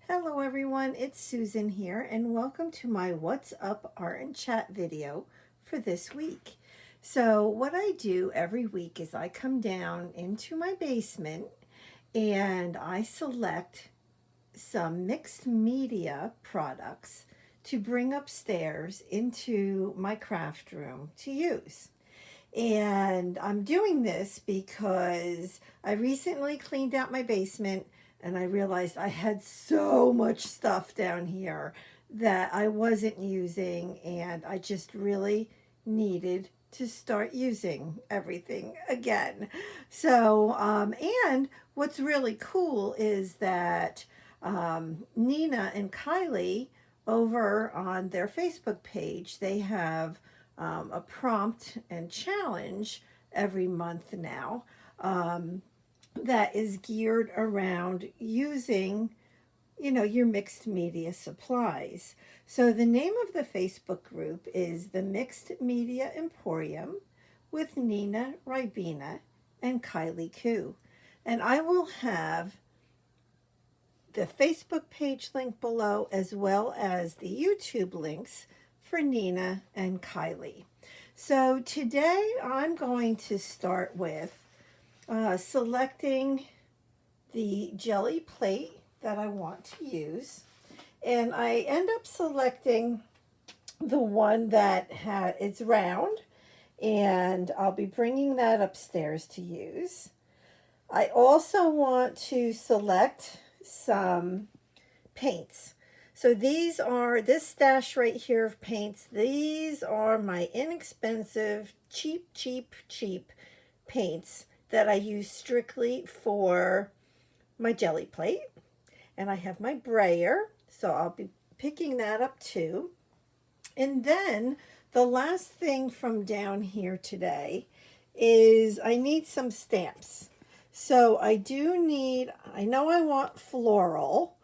Hello everyone, it's Susan here and welcome to my What's Up Art and Chat video for this week. So what I do every week is I come down into my basement and I select some mixed media products to bring upstairs into my craft room to use. And I'm doing this because I recently cleaned out my basement and I realized I had so much stuff down here that I wasn't using, and I just really needed to start using everything again. And what's really cool is that Nina and Kylie over on their Facebook page, they have a prompt and challenge every month now that is geared around using, your mixed media supplies. So the name of the Facebook group is the Mixed Media Emporium with Nina, Ribena, and Kylie Koo. And I will have the Facebook page link below as well as the YouTube links for Nina and Kylie. So today I'm going to start with selecting the jelly plate that I want to use. And I end up selecting the one that it's round, and I'll be bringing that upstairs to use. I also want to select some paints. So this stash right here of paints, these are my inexpensive, cheap paints that I use strictly for my jelly plate. And I have my brayer, so I'll be picking that up too. And then the last thing from down here today is I need some stamps. So I know I want floral,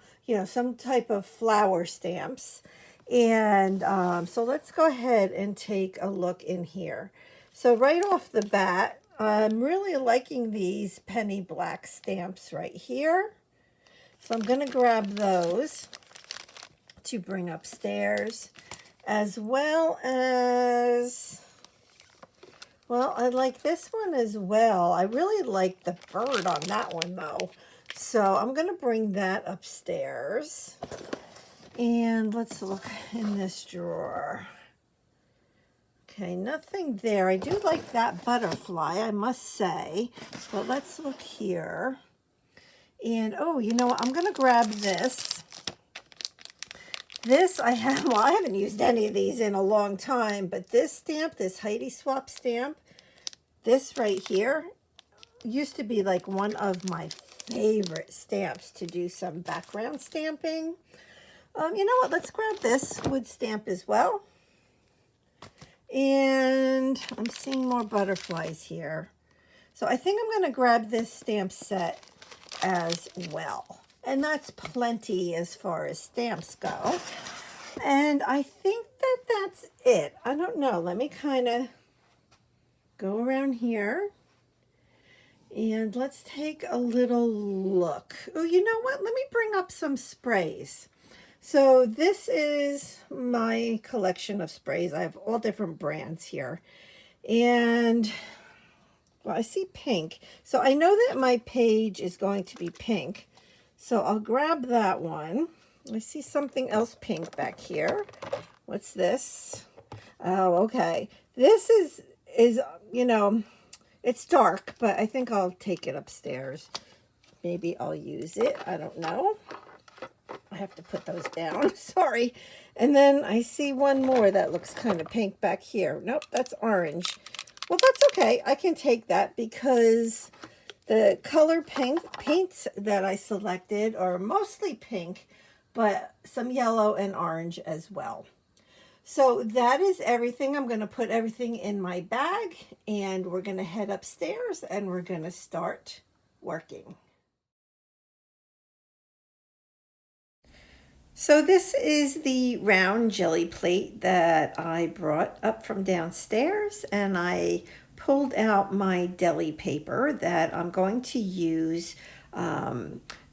some type of flower stamps. And so let's go ahead and take a look in here. So right off the bat, I'm really liking these penny black stamps right here. So I'm going to grab those to bring upstairs, as well as, well, I like this one as well. I really like the bird on that one though. So I'm going to bring that upstairs. And let's look in this drawer. Okay, nothing there. I do like that butterfly, I must say. But let's look here. And, oh, you know what? I'm going to grab this. This I haven't used any of these in a long time. But this stamp, this Heidi Swap stamp, this right here, used to be like one of my favorite stamps to do some background stamping. You know what? Let's grab this wood stamp as well. And I'm seeing more butterflies here. So I think I'm going to grab this stamp set as well. And that's plenty as far as stamps go. And I think that that's it. I don't know. Let me kind of go around here. And let's take a little look. Oh, you know what? Let me bring up some sprays. So this is my collection of sprays. I have all different brands here. And, well, I see pink. So I know that my page is going to be pink. So I'll grab that one. I see something else pink back here. What's this? Oh, okay. This is it's dark, but I think I'll take it upstairs. Maybe I'll use it. I don't know. I have to put those down. Sorry. And then I see one more that looks kind of pink back here. Nope, that's orange. Well, that's okay. I can take that because the color paints that I selected are mostly pink, but some yellow and orange as well. So that is everything. I'm going to put everything in my bag, and we're going to head upstairs and we're going to start working. So this is the round jelly plate that I brought up from downstairs, and I pulled out my deli paper that I'm going to use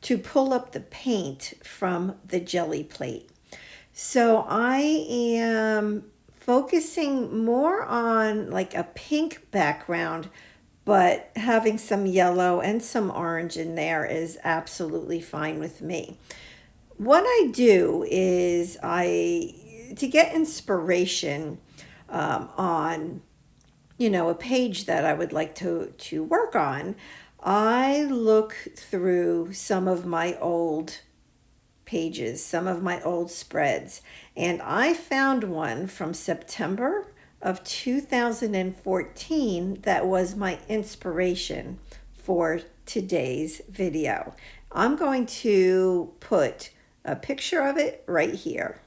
to pull up the paint from the Gelli plate. So I am focusing more on like a pink background, but having some yellow and some orange in there is absolutely fine with me. What I do is to get inspiration on, a page that I would like to work on, I look through some of my old pages, some of my old spreads, and I found one from September of 2014 that was my inspiration for today's video. I'm going to put a picture of it right here.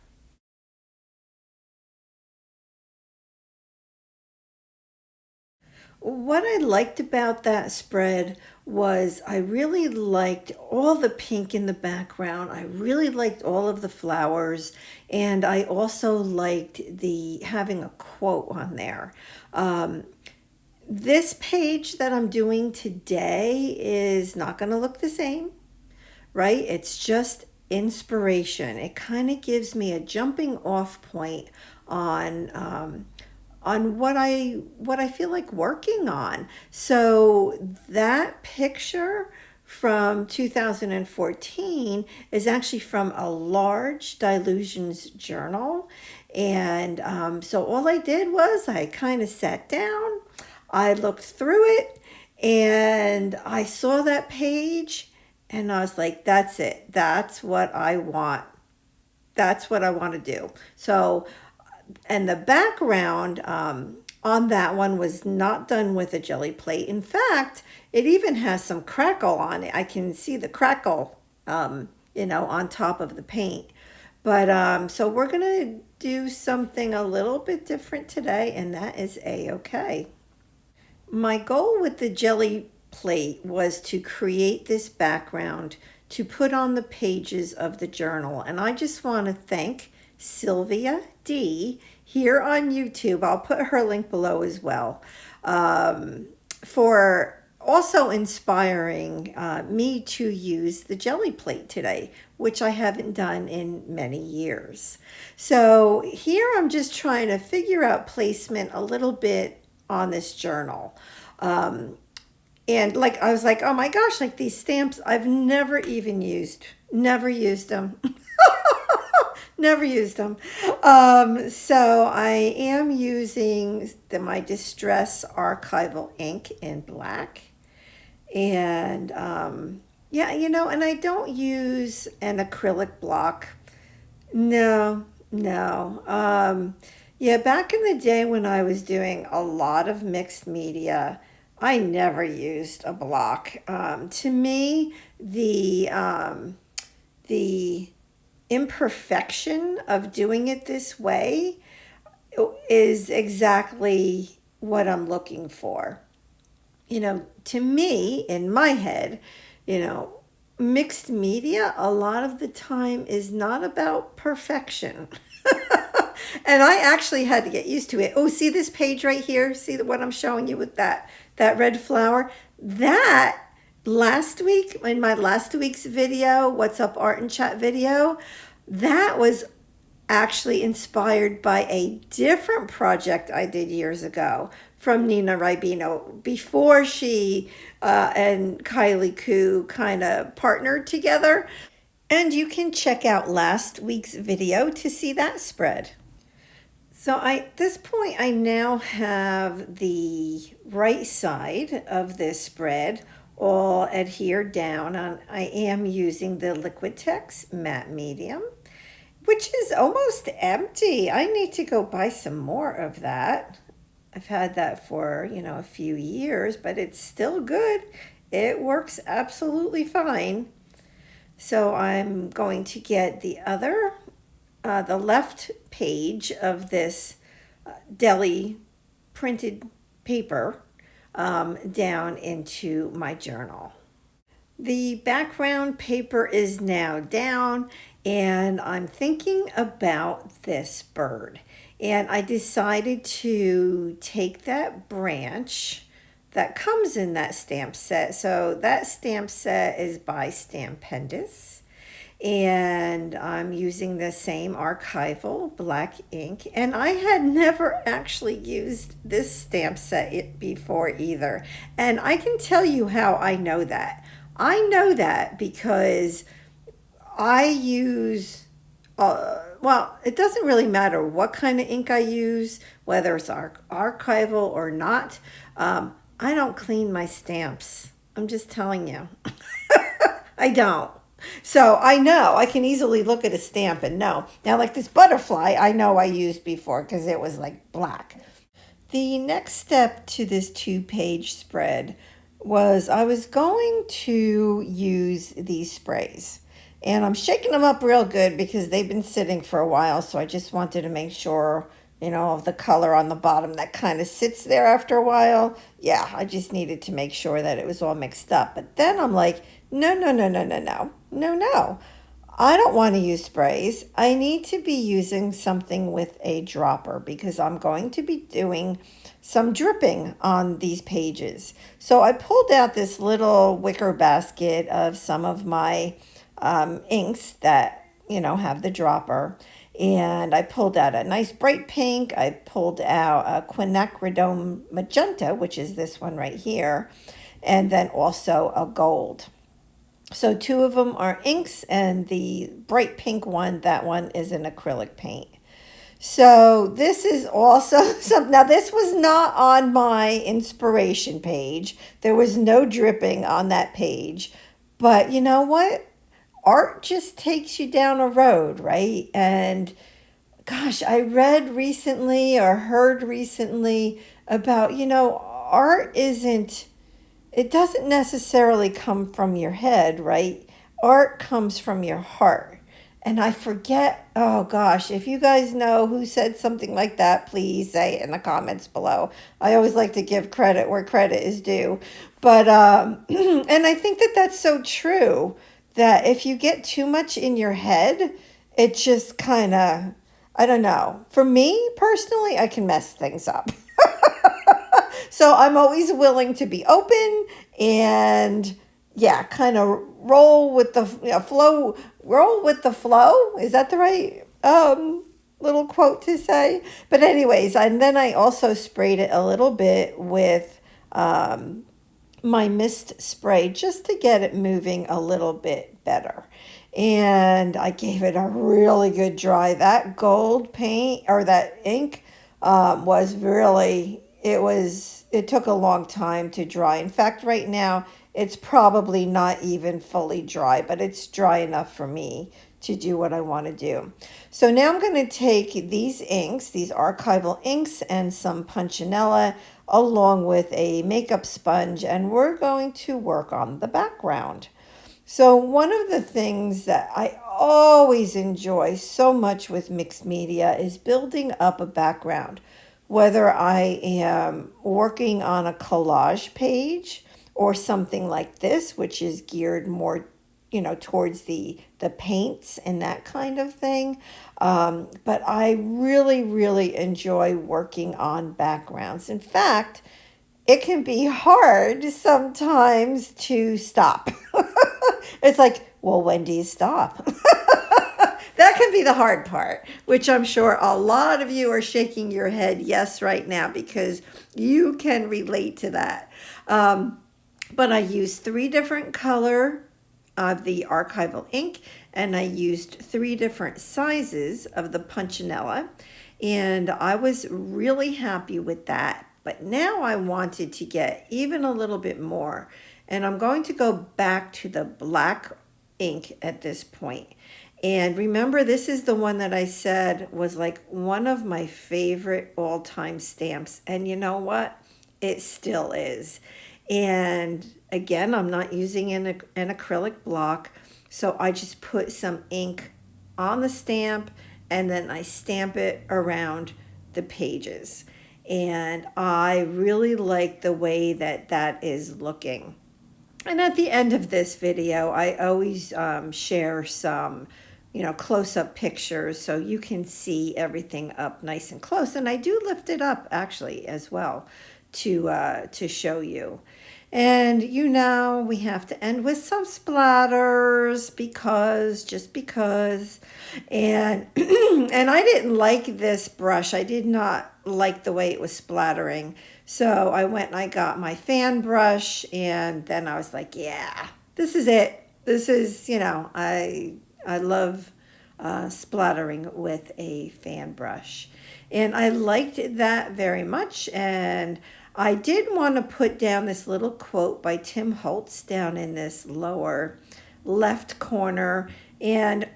What I liked about that spread was I really liked all the pink in the background. I really liked all of the flowers, and I also liked having a quote on there. This page that I'm doing today is not going to look the same, right? It's just inspiration. It kind of gives me a jumping off point on what I feel like working on. So that picture from 2014 is actually from a large Dilutions journal. And so all I did was I kind of sat down, I looked through it, and I saw that page, and I was like, that's it. That's what I want. That's what I want to do. So, and the background on that one was not done with a Gelli plate. In fact, it even has some crackle on it. I can see the crackle, on top of the paint. But so we're going to do something a little bit different today, and that is A-okay. My goal with the Gelli plate was to create this background to put on the pages of the journal. And I just want to thank Sylvia D here on YouTube. I'll put her link below as well, for also inspiring me to use the Gelli plate today, which I haven't done in many years. So here I'm just trying to figure out placement a little bit on this journal. And like, I was like, oh my gosh, like these stamps I've never even used, never used them. Never used them. So I am using my Distress Archival ink in black. And yeah, and I don't use an acrylic block. No. Yeah, back in the day when I was doing a lot of mixed media, I never used a block. To me, the imperfection of doing it this way is exactly what I'm looking for. To me, in my head, mixed media a lot of the time is not about perfection. And I actually had to get used to it. Oh, see this page right here? See what I'm showing you with that red flower? That last week, in my last week's video, What's Up Art and Chat video, that was actually inspired by a different project I did years ago from Nina Ribena before she and Kylie kind of partnered together. And you can check out last week's video to see that spread. So at this point, I now have the right side of this spread all adhered down. I am using the Liquitex matte medium, which is almost empty. I need to go buy some more of that. I've had that for, a few years, but it's still good. It works absolutely fine. So I'm going to get the left page of this deli printed paper down into my journal. The background paper is now down, and I'm thinking about this bird. And I decided to take that branch that comes in that stamp set. So that stamp set is by Stampendous. And I'm using the same archival black ink. And I had never actually used this stamp set before either. And I can tell you how I know that. I know that because I use, well, it doesn't really matter what kind of ink I use, whether it's archival or not. I don't clean my stamps. I'm just telling you. I don't. So I know I can easily look at a stamp and know. Now, like this butterfly, I know I used before because it was like black. The next step to this 2-page spread was I was going to use these sprays. And I'm shaking them up real good because they've been sitting for a while. So I just wanted to make sure, you know, of the color on the bottom that kind of sits there after a while. Yeah, I just needed to make sure that it was all mixed up. But then I'm like, no. I don't want to use sprays. I need to be using something with a dropper because I'm going to be doing some dripping on these pages. So I pulled out this little wicker basket of some of my inks that, you know, have the dropper. And I pulled out a nice bright pink. I pulled out a quinacridone magenta, which is this one right here. And then also a gold. So 2 of them are inks, and the bright pink one, that one is an acrylic paint. So this is also some. Now this was not on my inspiration page. There was no dripping on that page. But you know what? Art just takes you down a road, right? And gosh, I read recently or heard recently about, you know, art isn't, it doesn't necessarily come from your head, right? Art comes from your heart. And I forget, oh gosh, if you guys know who said something like that, please say it in the comments below. I always like to give credit where credit is due. But, and I think that that's so true, that if you get too much in your head, it just kind of, I don't know. For me personally, I can mess things up. So I'm always willing to be open and yeah, kind of roll with the flow. Roll with the flow. Is that the right little quote to say? But anyways, and then I also sprayed it a little bit with my mist spray just to get it moving a little bit better. And I gave it a really good dry. That gold paint or that ink was really, it took a long time to dry. In fact, right now, it's probably not even fully dry, but it's dry enough for me to do what I want to do. So now I'm going to take these inks, these archival inks, and some punchinella along with a makeup sponge, and we're going to work on the background. So one of the things that I always enjoy so much with mixed media is building up a background, whether I am working on a collage page or something like this, which is geared more, you know, towards the paints and that kind of thing. But I really, really enjoy working on backgrounds. In fact, it can be hard sometimes to stop. It's like, well, when do you stop? That can be the hard part, which I'm sure a lot of you are shaking your head yes right now because you can relate to that. But I used 3 different color of the archival ink, and I used 3 different sizes of the punchinella, and I was really happy with that. But now I wanted to get even a little bit more, and I'm going to go back to the black ink at this point. And remember, this is the one that I said was like one of my favorite all-time stamps, and you know what? It still is. And again, I'm not using an acrylic block, so I just put some ink on the stamp and then I stamp it around the pages. And I really like the way that that is looking. And at the end of this video, I always share some, you know, close-up pictures so you can see everything up nice and close. And I do lift it up actually as well to show you. And you know, we have to end with some splatters because, just because. And and I didn't like this brush. I did not like the way it was splattering. So I went and I got my fan brush, and then I was like, yeah, this is it. This is, you know, I love splattering with a fan brush. And I liked that very much. And I did want to put down this little quote by Tim Holtz down in this lower left corner. And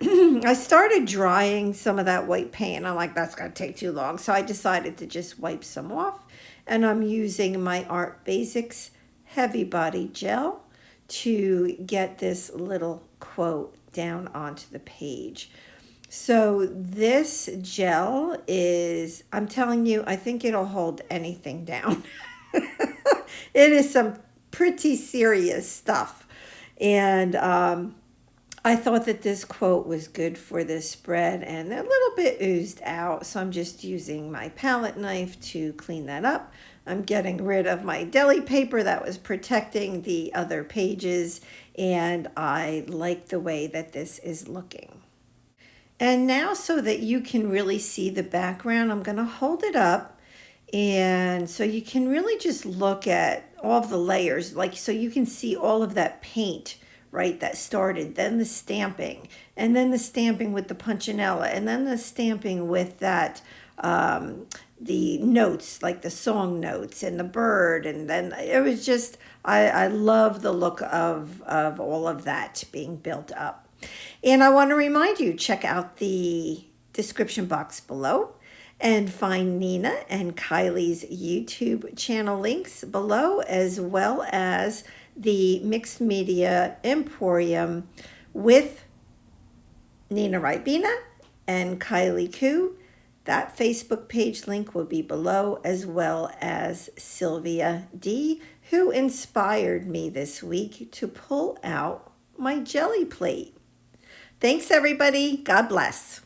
I started drying some of that white paint. I'm like, that's going to take too long. So I decided to just wipe some off. And I'm using my Art Basics Heavy Body Gel to get this little quote down onto the page. So this gel is, I'm telling you, I think it'll hold anything down. It is some pretty serious stuff. And I thought that this quote was good for this spread, and a little bit oozed out. So I'm just using my palette knife to clean that up. I'm getting rid of my deli paper that was protecting the other pages, and I like the way that this is looking. And now, so that you can really see the background, I'm going to hold it up, and so you can really just look at all of the layers, like, so you can see all of that paint, right, that started, then the stamping, and then the stamping with the punchinella, and then the stamping with that the notes, like the song notes and the bird, and then it was just, I love the look of all of that being built up. And I want to remind you, check out the description box below and find Nina and Kylie's YouTube channel links below, as well as the Mixed Media Emporium with Nina Ribena and Kylie Koo. That Facebook page link will be below, as well as Sylvia D, who inspired me this week to pull out my jelly plate. Thanks, everybody. God bless.